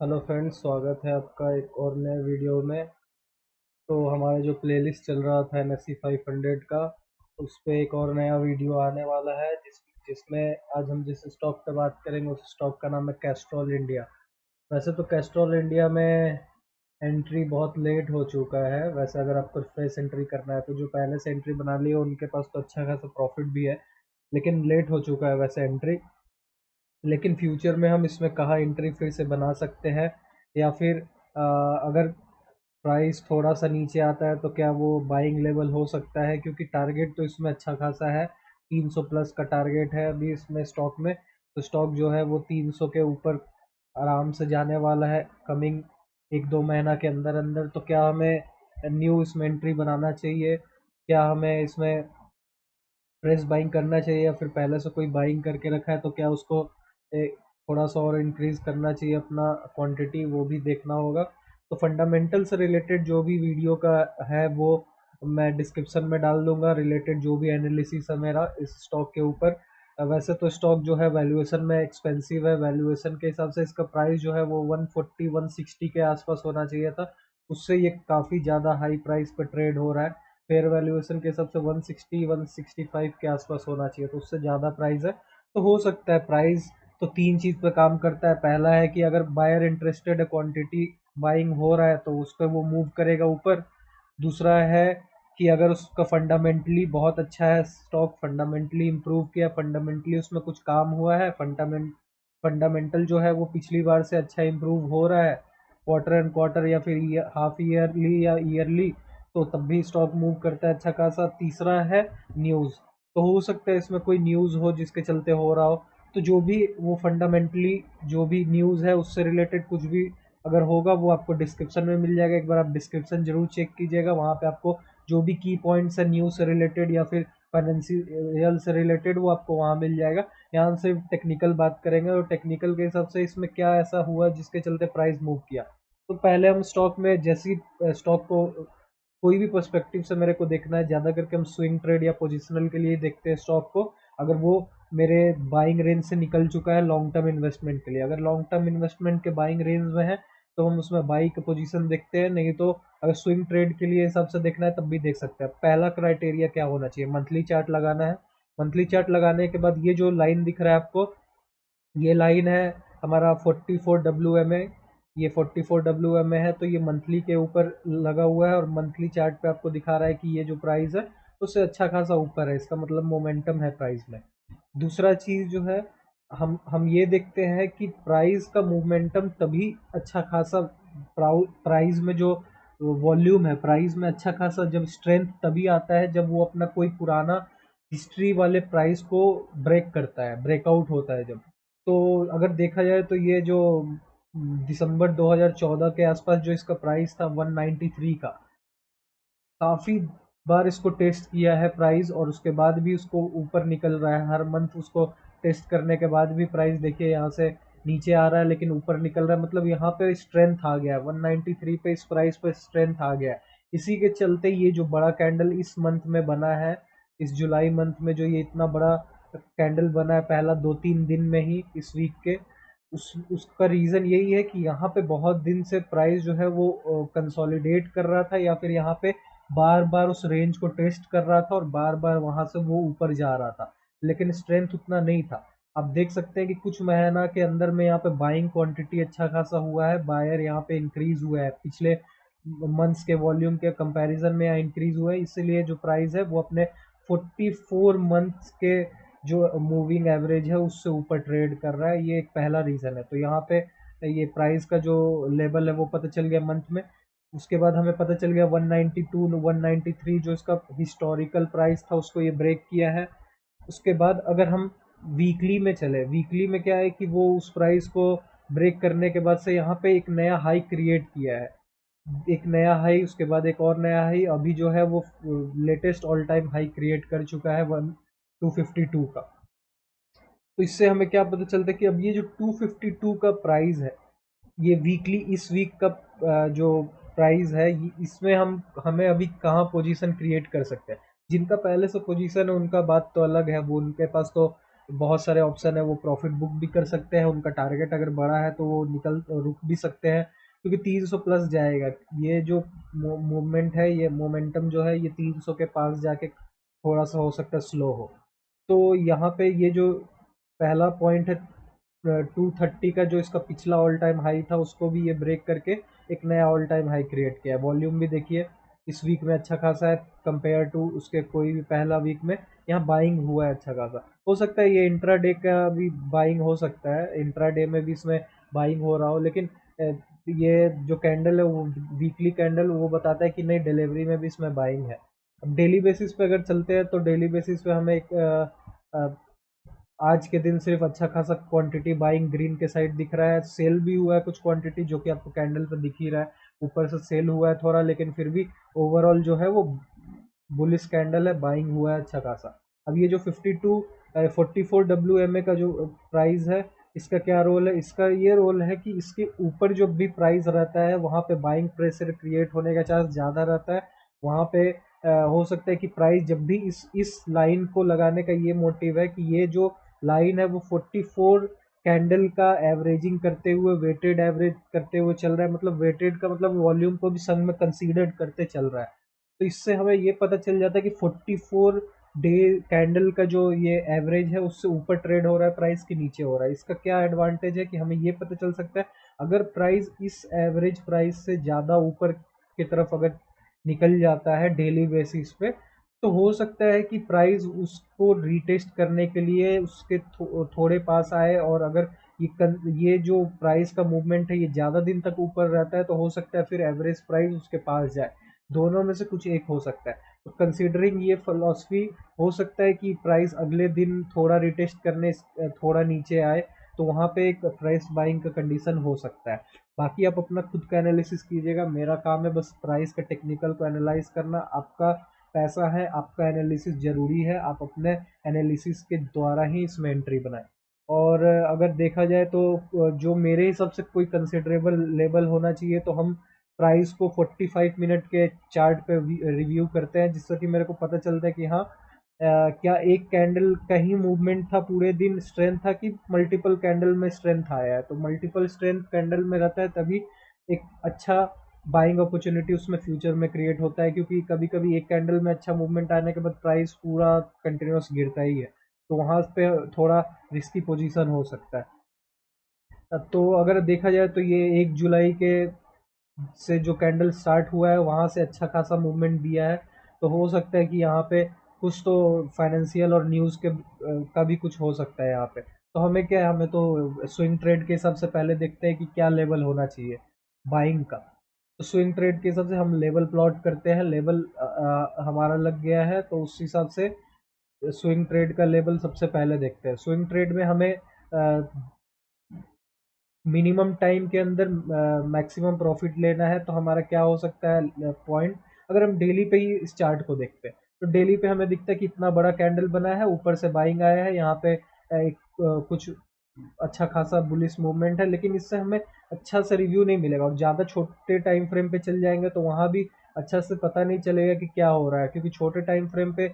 Hello friends, स्वागत है आपका एक और नए वीडियो में। तो हमारा जो प्लेलिस्ट चल रहा था NSE 500 का, उस पे एक और नया वीडियो आने वाला है जिसमें आज हम जिस स्टॉक पे बात करेंगे उस स्टॉक का नाम है कैस्ट्रॉल इंडिया। वैसे तो कैस्ट्रॉल इंडिया में एंट्री बहुत लेट हो चुका है। वैसे अगर आपको फ्रेश एंट्री करना है तो जो पहले से एंट्री बना ली है उनके पास तो अच्छा खासा प्रॉफिट भी है, लेकिन लेट हो चुका है वैसे एंट्री। लेकिन फ्यूचर में हम इसमें कहाँ एंट्री फिर से बना सकते हैं, या फिर अगर प्राइस थोड़ा सा नीचे आता है तो क्या वो बाइंग लेवल हो सकता है, क्योंकि टारगेट तो इसमें अच्छा खासा है। 300 प्लस का टारगेट है अभी इसमें स्टॉक में। तो स्टॉक जो है वो 300 के ऊपर आराम से जाने वाला है कमिंग एक दो महीना के अंदर अंदर। तो क्या हमें न्यू इसमें एंट्री बनाना चाहिए, क्या हमें इसमें फ्रेश बाइंग करना चाहिए, या फिर पहले से कोई बाइंग करके रखा है तो क्या उसको थोड़ा सा और इंक्रीज करना चाहिए अपना क्वांटिटी, वो भी देखना होगा। तो फंडामेंटल से रिलेटेड जो भी वीडियो का है वो मैं डिस्क्रिप्शन में डाल दूंगा, रिलेटेड जो भी एनालिसिस है मेरा इस स्टॉक के ऊपर। वैसे तो स्टॉक जो है वैल्यूएशन में एक्सपेंसिव है, वैल्यूएशन के हिसाब से इसका प्राइस जो है वो 140 160 के आसपास होना चाहिए था। उससे ये काफ़ी ज़्यादा हाई प्राइस पर ट्रेड हो रहा है। फेयर वैल्यूएशन के हिसाब से 160 165 के आसपास होना चाहिए, तो उससे ज़्यादा प्राइस है। तो हो सकता है प्राइस तो तीन चीज़ पे काम करता है। पहला है कि अगर बायर इंटरेस्टेड है, क्वांटिटी बाइंग हो रहा है तो उस पर वो मूव करेगा ऊपर। दूसरा है कि अगर उसका फंडामेंटली बहुत अच्छा है, स्टॉक फंडामेंटली इम्प्रूव किया, फंडामेंटली उसमें कुछ काम हुआ है, फंडामेंटल जो है वो पिछली बार से अच्छा इम्प्रूव हो रहा है क्वार्टर एंड क्वार्टर या फिर हाफ ईयरली या ईयरली, तो तब भी स्टॉक मूव करता है अच्छा खासा। तीसरा है न्यूज़। तो हो सकता है इसमें कोई न्यूज़ हो जिसके चलते हो रहा हो। तो जो भी वो फंडामेंटली जो भी न्यूज़ है उससे रिलेटेड कुछ भी अगर होगा वो आपको डिस्क्रिप्शन में मिल जाएगा। एक बार आप डिस्क्रिप्शन जरूर चेक कीजिएगा, वहाँ पे आपको जो भी की पॉइंट्स है न्यूज़ से रिलेटेड या फिर फाइनेंशियल से रिलेटेड वो आपको वहाँ मिल जाएगा। यहाँ सिर्फ टेक्निकल बात करेंगे और टेक्निकल के हिसाब से इसमें क्या ऐसा हुआ जिसके चलते प्राइस मूव किया। तो पहले हम स्टॉक में जैसी स्टॉक को कोई भी पर्सपेक्टिव से मेरे को देखना है, ज़्यादा करके हम स्विंग ट्रेड या पोजिशनल के लिए देखते हैं स्टॉक को। अगर वो मेरे बाइंग रेंज से निकल चुका है लॉन्ग टर्म इन्वेस्टमेंट के लिए, अगर लॉन्ग टर्म इन्वेस्टमेंट के बाइंग रेंज में है तो हम उसमें बाई की पोजीशन देखते हैं। नहीं तो अगर स्विंग ट्रेड के लिए हिसाब से देखना है तब भी देख सकते हैं। पहला क्राइटेरिया क्या होना चाहिए, मंथली चार्ट लगाना है। मंथली चार्ट लगाने के बाद ये जो लाइन दिख रहा है आपको, ये लाइन है हमारा 44 WMA। ये 44 WMA है, तो ये मंथली के ऊपर लगा हुआ है और मंथली चार्ट पे आपको दिखा रहा है कि ये जो प्राइस है उससे अच्छा खासा ऊपर है, इसका मतलब मोमेंटम है प्राइस में। दूसरा चीज़ जो है, हम ये देखते हैं कि प्राइस का मोमेंटम तभी अच्छा खासा, प्राइस में जो वॉल्यूम है, प्राइस में अच्छा खासा जब स्ट्रेंथ तभी आता है जब वो अपना कोई पुराना हिस्ट्री वाले प्राइस को ब्रेक करता है, ब्रेकआउट होता है जब। तो अगर देखा जाए तो ये जो दिसंबर 2014 के आसपास जो इसका प्राइस था 193 का, काफ़ी बार इसको टेस्ट किया है प्राइस और उसके बाद भी उसको ऊपर निकल रहा है। हर मंथ उसको टेस्ट करने के बाद भी प्राइस देखिए यहाँ से नीचे आ रहा है लेकिन ऊपर निकल रहा है, मतलब यहाँ पे स्ट्रेंथ आ गया है 193 पे, इस प्राइस पे स्ट्रेंथ आ गया है। इसी के चलते ये जो बड़ा कैंडल इस मंथ में बना है, इस जुलाई मंथ में जो ये इतना बड़ा कैंडल बना है पहला 2-3 दिन में ही इस वीक के, उसका रीज़न यही है कि यहाँ पे बहुत दिन से प्राइस जो है वो कंसोलिडेट कर रहा था, या फिर यहाँ पे बार बार उस रेंज को टेस्ट कर रहा था और बार बार वहां से वो ऊपर जा रहा था, लेकिन स्ट्रेंथ उतना नहीं था। आप देख सकते हैं कि कुछ महीना के अंदर में यहाँ पे बाइंग क्वांटिटी अच्छा खासा हुआ है, बायर यहाँ पे इंक्रीज हुआ है, पिछले मंथ्स के वॉल्यूम के कंपैरिजन में यहाँ इंक्रीज हुआ है, इसीलिए जो प्राइस है वो अपने 44 मंथ्स के जो मूविंग एवरेज है उससे ऊपर ट्रेड कर रहा है। ये एक पहला रीज़न है। तो यहाँ पे ये प्राइस का जो लेवल है वो पता चल गया मंथ में। उसके बाद हमें पता चल गया 192 193 जो इसका हिस्टोरिकल प्राइस था उसको ये ब्रेक किया है। उसके बाद अगर हम वीकली में चले, वीकली में क्या है कि वो उस प्राइस को ब्रेक करने के बाद से यहाँ पे एक नया हाई क्रिएट किया है, एक नया हाई, उसके बाद एक और नया हाई, अभी जो है वो latest all time high create कर चुका है 252 का। तो इससे हमें क्या पता चलता है कि अब ये जो 252 का प्राइस है, ये वीकली इस वीक का जो प्राइस है, इसमें हमें अभी कहाँ पोजीशन क्रिएट कर सकते हैं। जिनका पहले से पोजीशन है उनका बात तो अलग है, वो उनके पास तो बहुत सारे ऑप्शन है, वो प्रॉफिट बुक भी कर सकते हैं, उनका टारगेट अगर बड़ा है तो वो रुक भी सकते हैं, क्योंकि 300 प्लस जाएगा। ये जो मूवमेंट है, ये मोमेंटम जो है, ये 300 के पास जाके थोड़ा सा हो सकता है स्लो हो। तो यहाँ पे ये जो पहला पॉइंट है 230 का, जो इसका पिछला ऑल टाइम हाई था, उसको भी ये ब्रेक करके एक नया ऑल टाइम हाई क्रिएट किया है। वॉल्यूम भी देखिए इस वीक में अच्छा खासा है कंपेयर टू उसके कोई भी पहला वीक में। यहाँ बाइंग हुआ है अच्छा खासा। हो सकता है ये इंट्राडे का भी बाइंग हो सकता है, इंट्राडे में भी इसमें बाइंग हो रहा हो, लेकिन ये जो कैंडल है वो वीकली कैंडल वो बताता है कि नहीं, डिलीवरी में भी इसमें बाइंग है। अब डेली बेसिस पे अगर चलते हैं तो डेली बेसिस पे हमें एक आज के दिन सिर्फ अच्छा खासा क्वांटिटी बाइंग ग्रीन के साइड दिख रहा है। सेल भी हुआ है कुछ क्वांटिटी, जो कि आपको कैंडल पे दिख ही रहा है, ऊपर से सेल हुआ है थोड़ा, लेकिन फिर भी ओवरऑल जो है वो बुलिश कैंडल है, बाइंग हुआ है अच्छा खासा। अब ये जो 44 WMA का जो प्राइस है, इसका क्या रोल है? इसका ये रोल है कि इसके ऊपर जो भी प्राइस रहता है वहाँ पे बाइंग प्रेशर क्रिएट होने का चांस ज़्यादा रहता है। वहाँ पे हो सकता है कि प्राइस जब भी इस लाइन को लगाने का ये मोटिव है कि ये जो लाइन है वो 44 कैंडल का एवरेजिंग करते हुए, वेटेड एवरेज करते हुए चल रहा है, मतलब वेटेड का मतलब वॉल्यूम को भी संग में कंसीडर करते चल रहा है। तो इससे हमें ये पता चल जाता है कि 44 डे कैंडल का जो ये एवरेज है उससे ऊपर ट्रेड हो रहा है, प्राइस के नीचे हो रहा है। इसका क्या एडवांटेज है कि हमें ये पता चल सकता है, अगर प्राइस इस एवरेज प्राइस से ज़्यादा ऊपर की तरफ अगर निकल जाता है डेली बेसिस पे, तो हो सकता है कि प्राइस उसको रीटेस्ट करने के लिए उसके थोड़े पास आए, और अगर ये जो प्राइस का मूवमेंट है ये ज़्यादा दिन तक ऊपर रहता है तो हो सकता है फिर एवरेज प्राइस उसके पास जाए। दोनों में से कुछ एक हो सकता है। तो कंसीडरिंग ये फिलॉसफी, हो सकता है कि प्राइस अगले दिन थोड़ा रिटेस्ट करने थोड़ा नीचे आए, तो वहाँ पे एक प्राइस बाइंग का कंडीशन हो सकता है। बाकी आप अपना खुद का एनालिसिस कीजिएगा, मेरा काम है बस प्राइस का टेक्निकल को एनालाइज करना। आपका पैसा है, आपका एनालिसिस ज़रूरी है, आप अपने एनालिसिस के द्वारा ही इसमें एंट्री बनाएं। और अगर देखा जाए तो जो मेरे हिसाब से कोई कंसिडरेबल लेवल होना चाहिए, तो हम प्राइस को 45 मिनट के चार्ट पे रिव्यू करते हैं, जिससे कि मेरे को पता चलता है कि हाँ, क्या एक कैंडल का ही मूवमेंट था पूरे दिन स्ट्रेंथ था, कि मल्टीपल कैंडल में स्ट्रेंथ आया है। तो मल्टीपल स्ट्रेंथ कैंडल में रहता है तभी एक अच्छा बाइंग अपॉर्चुनिटी उसमें फ्यूचर में क्रिएट होता है, क्योंकि कभी कभी एक कैंडल में अच्छा मूवमेंट आने के बाद प्राइस पूरा कंटिन्यूस गिरता ही है, तो वहाँ पे थोड़ा रिस्की पोजीशन हो सकता है। तो अगर देखा जाए तो ये 1 जुलाई के से जो कैंडल स्टार्ट हुआ है वहाँ से अच्छा खासा मूवमेंट दिया है। तो हो सकता है कि यहाँ पे कुछ तो फाइनेंशियल और न्यूज़ के का भी कुछ हो सकता है यहाँ पे। तो हमें क्या है, हमें तो स्विंग ट्रेड के हिसाब से पहले देखते हैं कि क्या लेवल होना चाहिए बाइंग का। तो स्विंग ट्रेड के हिसाब से हम लेवल प्लॉट करते हैं, लेवल हमारा लग गया है तो उस हिसाब से स्विंग ट्रेड का लेवल सबसे पहले देखते हैं। स्विंग ट्रेड में हमें मिनिमम टाइम के अंदर मैक्सिमम प्रॉफिट लेना है, तो हमारा क्या हो सकता है पॉइंट। अगर हम डेली पे ही इस चार्ट को देखते हैं तो डेली पे हमें दिखता है कि इतना बड़ा कैंडल बना है, ऊपर से बाइंग आया है, यहाँ पे एक कुछ अच्छा खासा बुलिश मूवमेंट है, लेकिन इससे हमें अच्छा सा रिव्यू नहीं मिलेगा। और ज़्यादा छोटे टाइम फ्रेम पे चल जाएंगे तो वहाँ भी अच्छा से पता नहीं चलेगा कि क्या हो रहा है, क्योंकि छोटे टाइम फ्रेम पे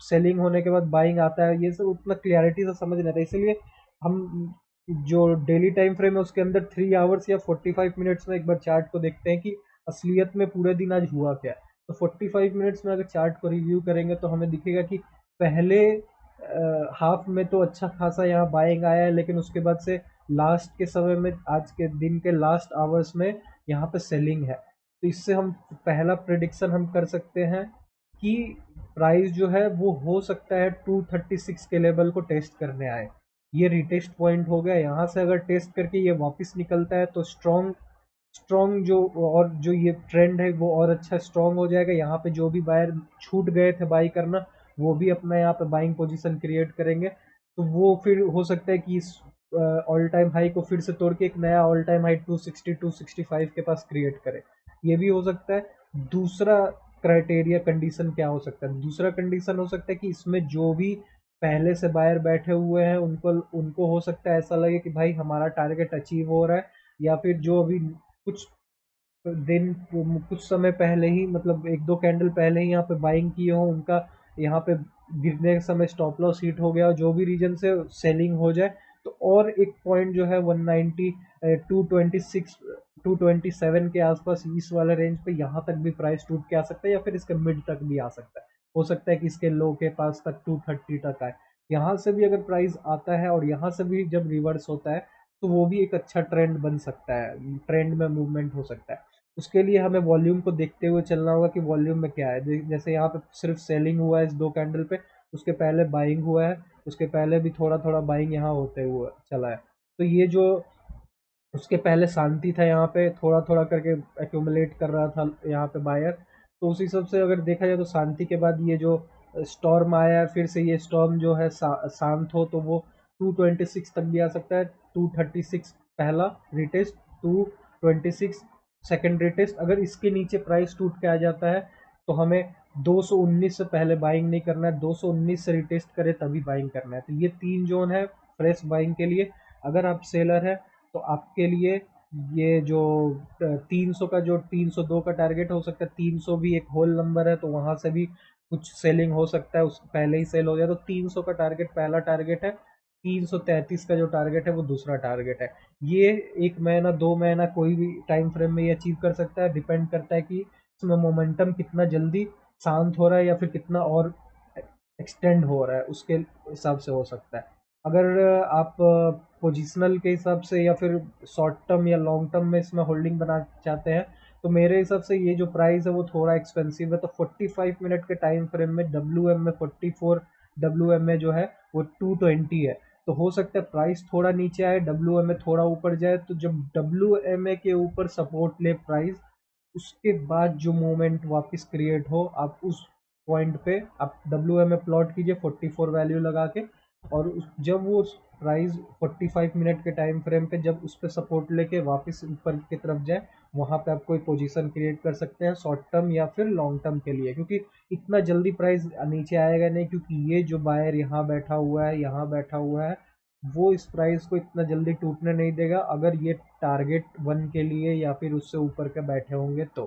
सेलिंग होने के बाद बाइंग आता है, ये सब उतना क्लियरिटी से समझ नहीं आता। इसलिए हम जो डेली टाइम फ्रेम है उसके अंदर 3 आवर्स या 45 मिनट्स में एक बार चार्ट को देखते हैं कि असलियत में पूरे दिन आज हुआ क्या। तो 45 मिनट्स में अगर चार्ट को रिव्यू करेंगे तो हमें दिखेगा कि पहले हाफ में तो अच्छा खासा यहाँ बाइंग आया है, लेकिन उसके बाद से लास्ट के समय में, आज के दिन के लास्ट आवर्स में यहाँ पे सेलिंग है। तो इससे हम पहला प्रिडिक्शन हम कर सकते हैं कि प्राइस जो है वो हो सकता है 236 के लेवल को टेस्ट करने आए। ये रिटेस्ट पॉइंट हो गया, यहाँ से अगर टेस्ट करके ये वापस निकलता है तो स्ट्रॉन्ग जो, और जो ये ट्रेंड है वो और अच्छा स्ट्रॉन्ग हो जाएगा। यहाँ पे जो भी बायर छूट गए थे बाई करना, वो भी अपना यहाँ पे बाइंग पोजीशन क्रिएट करेंगे। तो वो फिर हो सकता है कि इस ऑल टाइम हाई को फिर से तोड़ के एक नया ऑल टाइम हाई 260 265 के पास क्रिएट करे, ये भी हो सकता है। दूसरा क्राइटेरिया कंडीशन क्या हो सकता है? दूसरा कंडीशन हो सकता है कि इसमें जो भी पहले से बायर बैठे हुए हैं उनको उनको हो सकता है ऐसा लगे कि भाई हमारा टारगेट अचीव हो रहा है, या फिर जो अभी कुछ दिन कुछ समय पहले ही, मतलब 1-2 कैंडल पहले ही यहाँ पे बाइंग किए हो, उनका यहाँ पे गिरने के समय स्टॉप लॉस हिट हो गया, जो भी रीजन से सेलिंग हो जाए तो और एक पॉइंट जो है 190 226 227 के आसपास इस वाले रेंज पे यहाँ तक भी प्राइस टूट के आ सकता है, या फिर इसके मिड तक भी आ सकता है। हो सकता है कि इसके लो के पास तक 230 तक आए। यहाँ से भी अगर प्राइस आता है और यहाँ से भी जब रिवर्स होता है तो वो भी एक अच्छा ट्रेंड बन सकता है, ट्रेंड में मूवमेंट हो सकता है। उसके लिए हमें वॉल्यूम को देखते हुए चलना होगा कि वॉल्यूम में क्या है। जैसे यहाँ पे सिर्फ सेलिंग हुआ है इस 2 कैंडल पे, उसके पहले बाइंग हुआ है, उसके पहले भी थोड़ा थोड़ा बाइंग यहाँ होते हुए चला है। तो ये जो उसके पहले शांति था, यहाँ पे थोड़ा थोड़ा करके एक्यूमुलेट कर रहा था यहाँ पे बायर। तो उस हिसाब से अगर देखा जाए तो शांति के बाद ये जो स्टॉर्म आया है, फिर से ये स्टॉर्म जो है शांत हो तो वो 226 तक भी आ सकता है। 236 पहला रिटेस्ट, 226 सेकंड रिटेस्ट। अगर इसके नीचे प्राइस टूट के आ जाता है तो हमें 219 से पहले बाइंग नहीं करना है, 219 से रिटेस्ट करे तभी बाइंग करना है। तो ये 3 जोन है फ्रेश बाइंग के लिए। अगर आप सेलर है तो आपके लिए ये जो 300 का, जो 302 का टारगेट हो सकता है, 300 भी एक होल नंबर है तो वहां से भी कुछ सेलिंग हो सकता है, उस पहले ही सेल हो जाए। तो 300 का टारगेट पहला टारगेट है, 333 का जो टारगेट है वो दूसरा टारगेट है। ये 1 महीना 2 महीना कोई भी टाइम फ्रेम में ये अचीव कर सकता है। डिपेंड करता है कि इसमें मोमेंटम कितना जल्दी शांत हो रहा है या फिर कितना और एक्सटेंड हो रहा है, उसके हिसाब से हो सकता है। अगर आप पोजिशनल के हिसाब से या फिर शॉर्ट टर्म या लॉन्ग टर्म में इसमें होल्डिंग बना चाहते हैं तो मेरे हिसाब से ये जो प्राइस है वो थोड़ा एक्सपेंसिव है। तो 45 मिनट के टाइम फ्रेम में WM में 44, WM में जो है वो 220 है। तो हो सकता है प्राइस थोड़ा नीचे आए, WM में थोड़ा ऊपर जाए। तो जब WM के ऊपर सपोर्ट ले प्राइस, उसके बाद जो मोमेंट वापस क्रिएट हो, आप उस पॉइंट पे आप WM में प्लॉट कीजिए 44 वैल्यू लगा के। और जब वो प्राइस 45 मिनट के टाइम फ्रेम पे जब उस पर सपोर्ट लेके वापस ऊपर की तरफ जाए, वहां पे आप कोई पोजीशन क्रिएट कर सकते हैं शॉर्ट टर्म या फिर लॉन्ग टर्म के लिए। क्योंकि इतना जल्दी प्राइस नीचे आएगा नहीं, क्योंकि ये जो बायर यहाँ बैठा हुआ है, यहाँ बैठा हुआ है, वो इस प्राइस को इतना जल्दी टूटने नहीं देगा अगर ये टारगेट 1 के लिए या फिर उससे ऊपर के बैठे होंगे तो।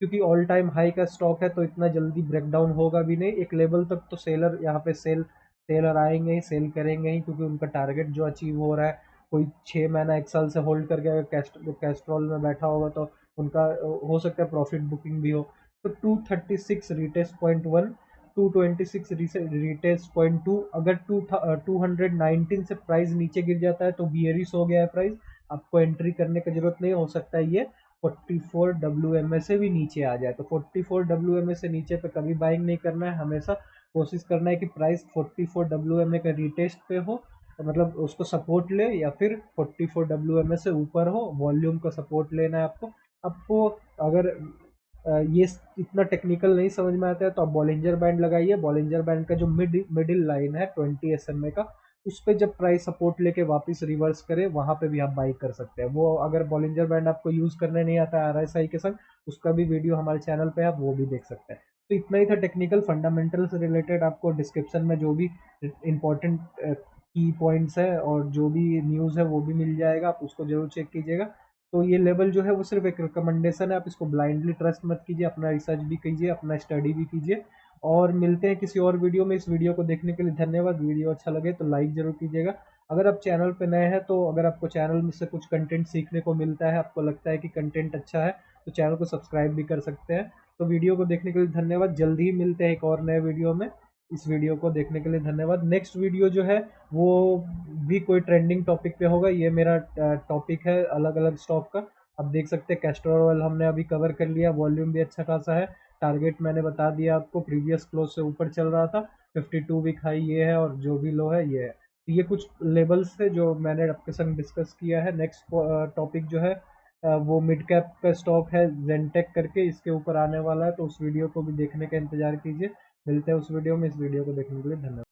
क्योंकि ऑल टाइम हाई का स्टॉक है तो इतना जल्दी ब्रेकडाउन होगा भी नहीं। एक लेवल तक तो सेलर यहाँ पे सेलर आएंगे ही, सेल करेंगे ही, क्योंकि उनका टारगेट जो अचीव हो रहा है, कोई 6 महीना 1 साल से होल्ड करके अगर कैस्ट्रॉल में बैठा होगा तो उनका हो सकता है प्रॉफिट बुकिंग भी हो। तो 236 रिटेस्ट पॉइंट 1, 226 रिटेस्ट पॉइंट 2। अगर 219 से प्राइस नीचे गिर जाता है तो बियरिश हो गया है प्राइस, आपको एंट्री करने की जरूरत नहीं। हो सकता है ये 44 WMA से भी नीचे आ जाए। तो 44 WMA से नीचे पे कभी बाइंग नहीं करना है, हमेशा कोशिश करना है कि प्राइस 44 WMA का रिटेस्ट पे हो, तो मतलब उसको सपोर्ट ले, या फिर 44 WMA से ऊपर हो, वॉल्यूम का सपोर्ट लेना है आपको। अगर ये इतना टेक्निकल नहीं समझ में आता है तो आप बॉलिंजर बैंड लगाइए। बॉलिंजर बैंड का जो मिडिल लाइन है 20 SMA का, उस पर जब प्राइस सपोर्ट लेके वापस रिवर्स करे वहां पे भी आप बाई कर सकते हैं। वो अगर बॉलिंजर बैंड आपको यूज करने नहीं आता है RSI के संग, उसका भी वीडियो हमारे चैनल पे है, आप वो भी देख सकते हैं। तो इतना ही था टेक्निकल फंडामेंटल से रिलेटेड। आपको डिस्क्रिप्शन में जो भी इंपॉर्टेंट की पॉइंट्स है और जो भी न्यूज़ है वो भी मिल जाएगा, आप उसको जरूर चेक कीजिएगा। तो ये लेवल जो है वो सिर्फ एक रिकमेंडेशन है, आप इसको ब्लाइंडली ट्रस्ट मत कीजिए, अपना रिसर्च भी कीजिए, अपना स्टडी भी कीजिए। और मिलते हैं किसी और वीडियो में। इस वीडियो को देखने के लिए धन्यवाद। वीडियो अच्छा लगे तो लाइक जरूर कीजिएगा। अगर आप चैनल पे नए हैं तो अगर आपको चैनल में से कुछ कंटेंट सीखने को मिलता है, आपको लगता है कि कंटेंट अच्छा है, तो चैनल को सब्सक्राइब भी कर सकते हैं। तो वीडियो को देखने के लिए धन्यवाद। जल्दी ही मिलते हैं एक और नए वीडियो में। इस वीडियो को देखने के लिए धन्यवाद। नेक्स्ट वीडियो जो है वो भी कोई ट्रेंडिंग टॉपिक पे होगा। ये मेरा टॉपिक है अलग अलग स्टॉक का। आप देख सकते हैं कैस्टर ऑयल हमने अभी कवर कर लिया, वॉल्यूम भी अच्छा खासा है। टारगेट मैंने बता दिया आपको, प्रीवियस क्लोज से ऊपर चल रहा था। 52 वीक हाई ये है और जो भी लो है ये है। तो ये कुछ लेवल्स थे जो मैंने आपके संग डिस्कस किया है। नेक्स्ट टॉपिक जो है वो मिड कैप का स्टॉक है जेंटेक करके, इसके ऊपर आने वाला है। तो उस वीडियो को भी देखने का इंतजार कीजिए। मिलते हैं उस वीडियो में। इस वीडियो को देखने के लिए धन्यवाद।